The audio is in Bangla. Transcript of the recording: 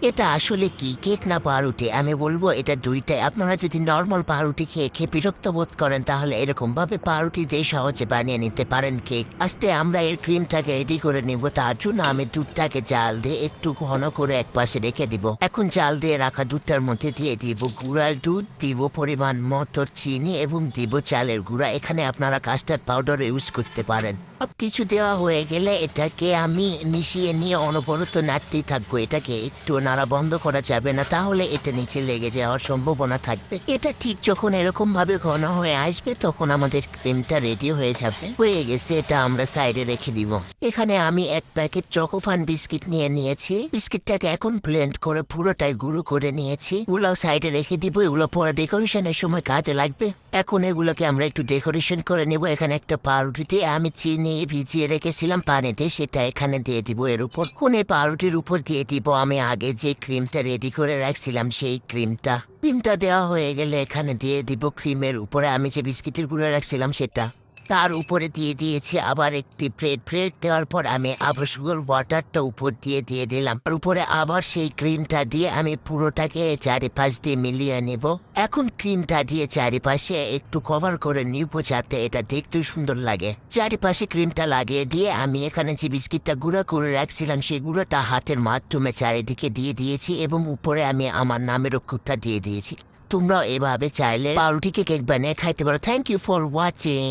এটা আসলে কি কেক না পাউরুটি? আমি বলবো এটা দুইটাই। আপনারা যদি নরমাল পাউরুটি খেয়ে খেয়ে বিরক্ত বোধ করেন তাহলে এরকমভাবে পাউরুটি দিয়ে সহজে বানিয়ে নিতে পারেন কেক। আস্তে আমরা এর ক্রিমটাকে রেডি করে নিব। তার জন্য আমি দুধটাকে জাল দিয়ে একটু ঘন করে একপাশে রেখে দিব। এখন জাল দিয়ে রাখা দুধটার মধ্যে দিয়ে দিব গুঁড়ার দুধ, দিব পরিমাণ মতো চিনি এবং দিব চালের গুঁড়া। এখানে আপনারা কাস্টার্ড পাউডার ইউজ করতে পারেন। সব কিছু দেওয়া হয়ে গেলে এটাকে আমি মিশিয়ে নিয়ে অনবরত নাড়তেই থাকবো। এটাকে একটু নাড়া বন্ধ করা যাবে না, তাহলে এটা নিচে লেগে যাওয়ার সম্ভাবনা থাকবে। এটা ঠিক যখন এরকম ভাবে ঘন হয়ে আসবে তখন আমাদের ক্রিমটা রেডি হয়ে যাবে। হয়ে গেছে, এটা আমরা সাইডে রেখে দিব। এখানে আমি এক প্যাকেট চকোফান বিস্কিট নিয়ে নিয়েছি। বিস্কিটটাকে এখন ব্লেন্ড করে পুরোটাই গুঁড়ো করে নিয়েছি। এগুলো সাইডে রেখে দিব, এগুলো পরে ডেকোরেশনের সময় কাজে লাগবে। এখন এগুলোকে আমরা একটু ডেকোরেশন করে নেব। এখানে একটা পাউরুটিতে আমি চিনি ভিজিয়ে রেখেছিলাম পানিতে, সেটা এখানে দিয়ে দিব। এর উপর কোনে পাউরুটির উপর দিয়ে দিব আমি আগে যে ক্রিমটা রেডি করে রাখছিলাম সেই ক্রিমটা দেওয়া হয়ে গেলে এখানে দিয়ে দিব ক্রিমের উপরে আমি যে বিস্কিটের গুঁড়ো রাখছিলাম সেটা। তার উপরে দিয়ে দিয়েছি আবার একটি ব্রেড দেওয়ার পর আমি আবার সুগার ওয়াটারটা উপর দিয়ে দিলাম। আর উপরে আবার সেই ক্রিমটা দিয়ে আমি পুরোটাকে চারিপাশ দিয়ে মিলিয়ে নেব। এখন ক্রিমটা দিয়ে চারিপাশে একটু কভার করে নিব যাতে এটা দেখতে সুন্দর লাগে। চারিপাশে ক্রিমটা লাগিয়ে দিয়ে আমি এখানে যে বিস্কিটটা গুঁড়া করে রাখছিলাম সেই গুঁড়োটা হাতের মাধ্যমে চারিদিকে দিয়ে দিয়েছি এবং উপরে আমি আমার নামের অক্ষরটা দিয়ে দিয়েছি। তোমরাও এভাবে চাইলে পাউরুটিকে কেক বানিয়ে খাইতে পারো। Thank you for watching.